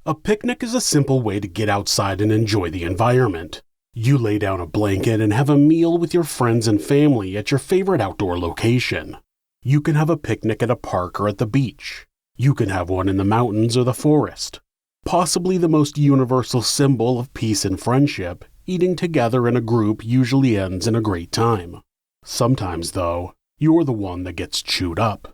A picnic is a simple way to get outside and enjoy the environment. You lay down a blanket and have a meal with your friends and family at your favorite outdoor location. You can have a picnic at a park or at the beach. You can have one in the mountains or the forest. Possibly the most universal symbol of peace and friendship, eating together in a group usually ends in a great time. Sometimes, though, you're the one that gets chewed up.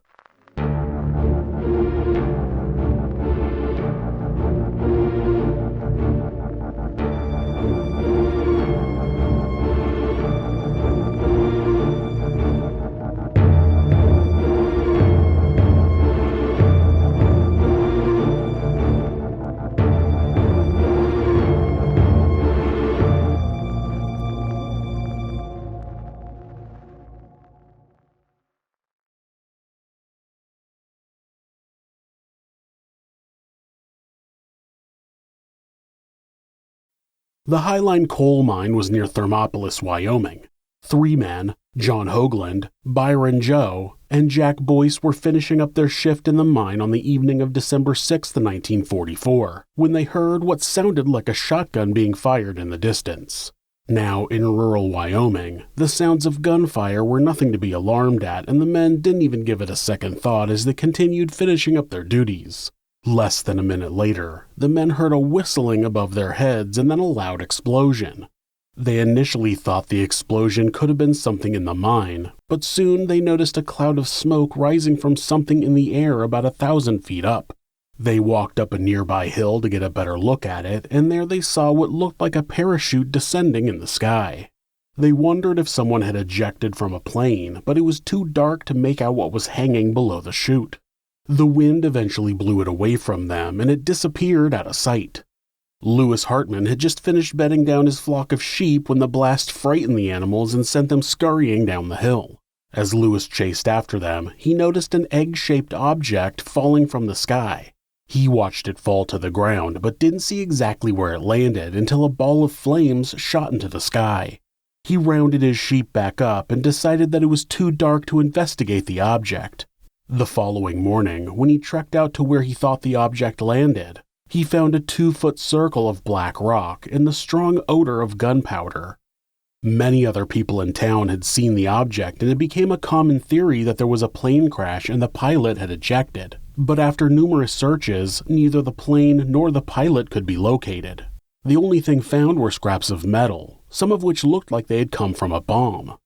The Highline coal mine was near Thermopolis, Wyoming. 3 men, John Hoagland, Byron Joe, and Jack Boyce, were finishing up their shift in the mine on the evening of December 6, 1944, when they heard what sounded like a shotgun being fired in the distance. Now, in rural Wyoming, the sounds of gunfire were nothing to be alarmed at, and the men didn't even give it a second thought as they continued finishing up their duties. Less than a minute later, the men heard a whistling above their heads and then a loud explosion. They initially thought the explosion could have been something in the mine, but soon they noticed a cloud of smoke rising from something in the air about 1,000 feet up. They walked up a nearby hill to get a better look at it, and there they saw what looked like a parachute descending in the sky. They wondered if someone had ejected from a plane, but it was too dark to make out what was hanging below the chute. The wind eventually blew it away from them, and it disappeared out of sight. Lewis Hartman had just finished bedding down his flock of sheep when the blast frightened the animals and sent them scurrying down the hill. As Lewis chased after them, he noticed an egg-shaped object falling from the sky. He watched it fall to the ground, but didn't see exactly where it landed until a ball of flames shot into the sky. He rounded his sheep back up and decided that it was too dark to investigate the object. The following morning, when he trekked out to where he thought the object landed, he found a 2-foot circle of black rock and the strong odor of gunpowder. Many other people in town had seen the object, and it became a common theory that there was a plane crash and the pilot had ejected. But after numerous searches, neither the plane nor the pilot could be located. The only thing found were scraps of metal, some of which looked like they had come from a bomb.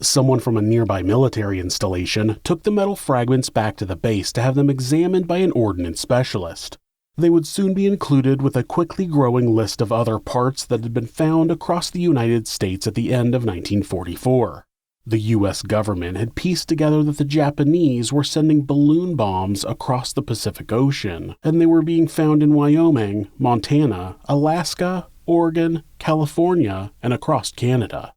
Someone from a nearby military installation took the metal fragments back to the base to have them examined by an ordnance specialist. They would soon be included with a quickly growing list of other parts that had been found across the United States at the end of 1944. The U.S. government had pieced together that the Japanese were sending balloon bombs across the Pacific Ocean, and they were being found in Wyoming, Montana, Alaska, Oregon, California, and across Canada.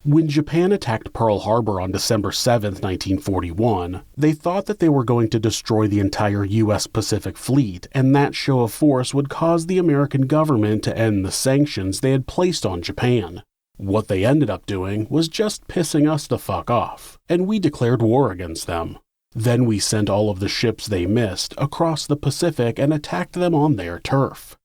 When Japan attacked Pearl Harbor on December 7, 1941, they thought that they were going to destroy the entire U.S. Pacific Fleet, and that show of force would cause the American government to end the sanctions they had placed on Japan. What they ended up doing was just pissing us the fuck off, and we declared war against them. Then we sent all of the ships they missed across the Pacific and attacked them on their turf.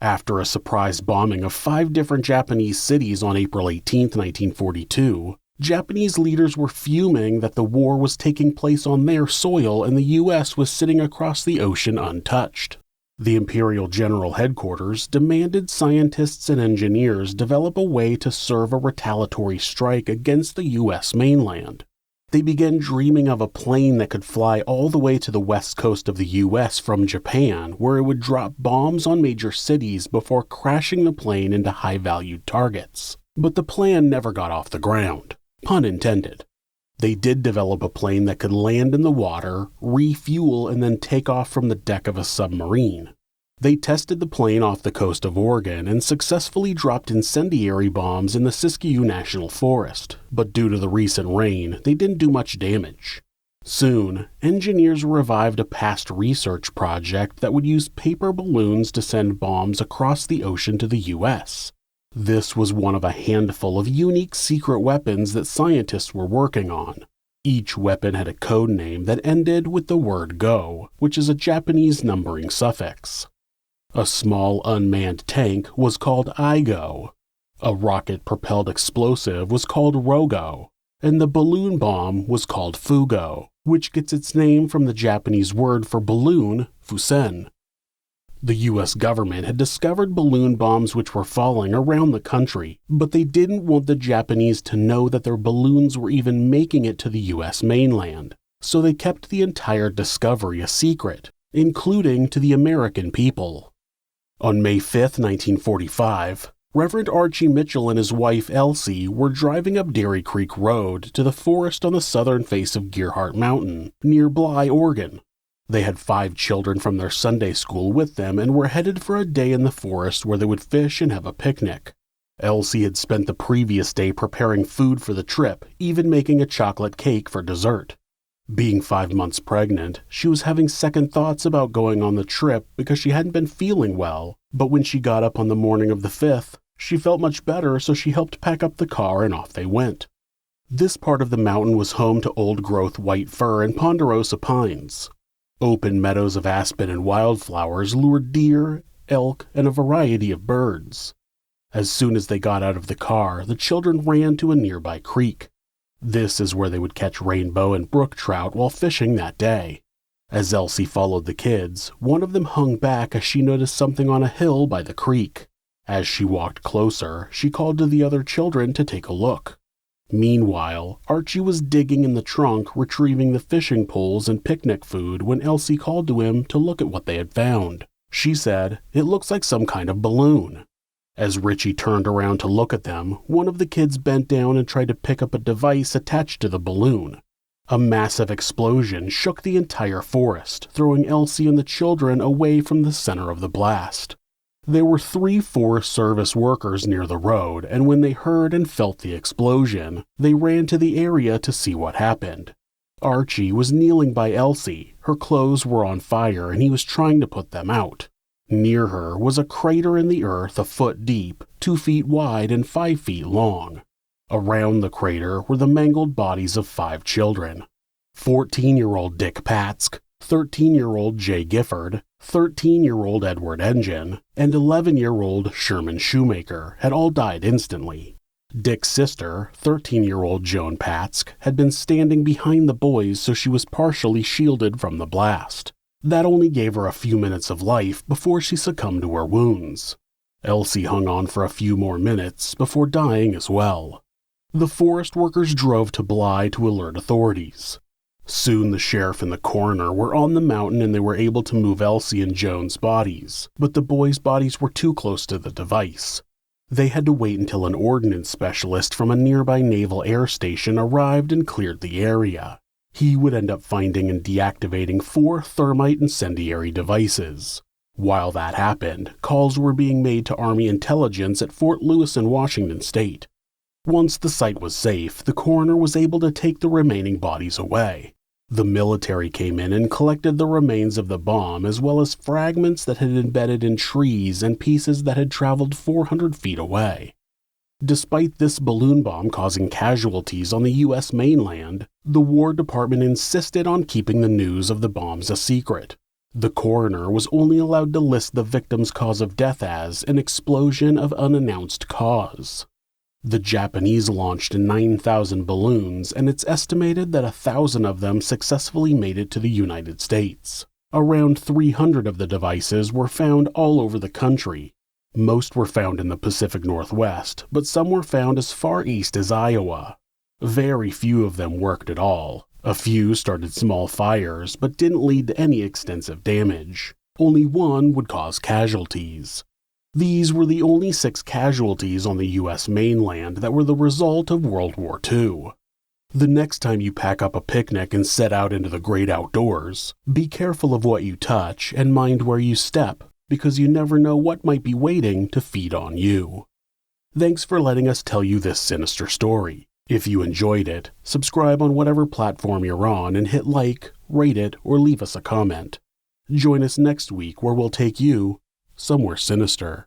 After a surprise bombing of 5 different Japanese cities on April 18, 1942, Japanese leaders were fuming that the war was taking place on their soil and the U.S. was sitting across the ocean untouched. The Imperial General Headquarters demanded scientists and engineers develop a way to serve a retaliatory strike against the U.S. mainland. They began dreaming of a plane that could fly all the way to the west coast of the U.S. from Japan, where it would drop bombs on major cities before crashing the plane into high-valued targets. But the plan never got off the ground. Pun intended. They did develop a plane that could land in the water, refuel, and then take off from the deck of a submarine. They tested the plane off the coast of Oregon and successfully dropped incendiary bombs in the Siskiyou National Forest, but due to the recent rain, they didn't do much damage. Soon, engineers revived a past research project that would use paper balloons to send bombs across the ocean to the U.S. This was one of a handful of unique secret weapons that scientists were working on. Each weapon had a code name that ended with the word Go, which is a Japanese numbering suffix. A small unmanned tank was called Igo. A rocket-propelled explosive was called Rogo, and the balloon bomb was called Fugo, which gets its name from the Japanese word for balloon, fusen. The US government had discovered balloon bombs which were falling around the country, but they didn't want the Japanese to know that their balloons were even making it to the US mainland, so they kept the entire discovery a secret, including to the American people. On May 5, 1945, Reverend Archie Mitchell and his wife Elsie were driving up Dairy Creek Road to the forest on the southern face of Gerhardt Mountain, near Bly, Oregon. They had 5 children from their Sunday school with them and were headed for a day in the forest where they would fish and have a picnic. Elsie had spent the previous day preparing food for the trip, even making a chocolate cake for dessert. Being 5 months pregnant, she was having second thoughts about going on the trip because she hadn't been feeling well, but when she got up on the morning of the 5th, she felt much better, so she helped pack up the car and off they went. This part of the mountain was home to old-growth white fir and ponderosa pines. Open meadows of aspen and wildflowers lured deer, elk, and a variety of birds. As soon as they got out of the car, the children ran to a nearby creek. This is where they would catch rainbow and brook trout while fishing that day. As Elsie followed the kids, one of them hung back as she noticed something on a hill by the creek. As she walked closer, she called to the other children to take a look. Meanwhile, Archie was digging in the trunk, retrieving the fishing poles and picnic food when Elsie called to him to look at what they had found. She said, "It looks like some kind of balloon." As Richie turned around to look at them, one of the kids bent down and tried to pick up a device attached to the balloon. A massive explosion shook the entire forest, throwing Elsie and the children away from the center of the blast. There were 3 Forest Service workers near the road, and when they heard and felt the explosion, they ran to the area to see what happened. Archie was kneeling by Elsie. Her clothes were on fire, and he was trying to put them out. Near her was a crater in the earth a foot deep, 2 feet wide, and 5 feet long. Around the crater were the mangled bodies of 5 children. 14-year-old Dick Patsk, 13-year-old Jay Gifford, 13-year-old Edward Engine, and 11-year-old Sherman Shoemaker had all died instantly. Dick's sister, 13-year-old Joan Patsk, had been standing behind the boys so she was partially shielded from the blast. That only gave her a few minutes of life before she succumbed to her wounds. Elsie hung on for a few more minutes before dying as well. The forest workers drove to Bly to alert authorities. Soon the sheriff and the coroner were on the mountain and they were able to move Elsie and Joan's bodies, but the boys' bodies were too close to the device. They had to wait until an ordnance specialist from a nearby naval air station arrived and cleared the area. He would end up finding and deactivating 4 thermite incendiary devices. While that happened, calls were being made to Army intelligence at Fort Lewis in Washington state. Once the site was safe, the coroner was able to take the remaining bodies away. The military came in and collected the remains of the bomb as well as fragments that had embedded in trees and pieces that had traveled 400 feet away. Despite this balloon bomb causing casualties on the U.S. mainland, the War Department insisted on keeping the news of the bombs a secret. The coroner was only allowed to list the victim's cause of death as an explosion of unannounced cause. The Japanese launched 9,000 balloons, and it's estimated that 1,000 of them successfully made it to the United States. Around 300 of the devices were found all over the country. Most were found in the Pacific Northwest, but some were found as far east as Iowa. Very few of them worked at all. A few started small fires, but didn't lead to any extensive damage. Only one would cause casualties. These were the only 6 casualties on the U.S. mainland that were the result of World War II. The next time you pack up a picnic and set out into the great outdoors, be careful of what you touch and mind where you step, because you never know what might be waiting to feed on you. Thanks for letting us tell you this sinister story. If you enjoyed it, subscribe on whatever platform you're on and hit like, rate it, or leave us a comment. Join us next week where we'll take you somewhere sinister.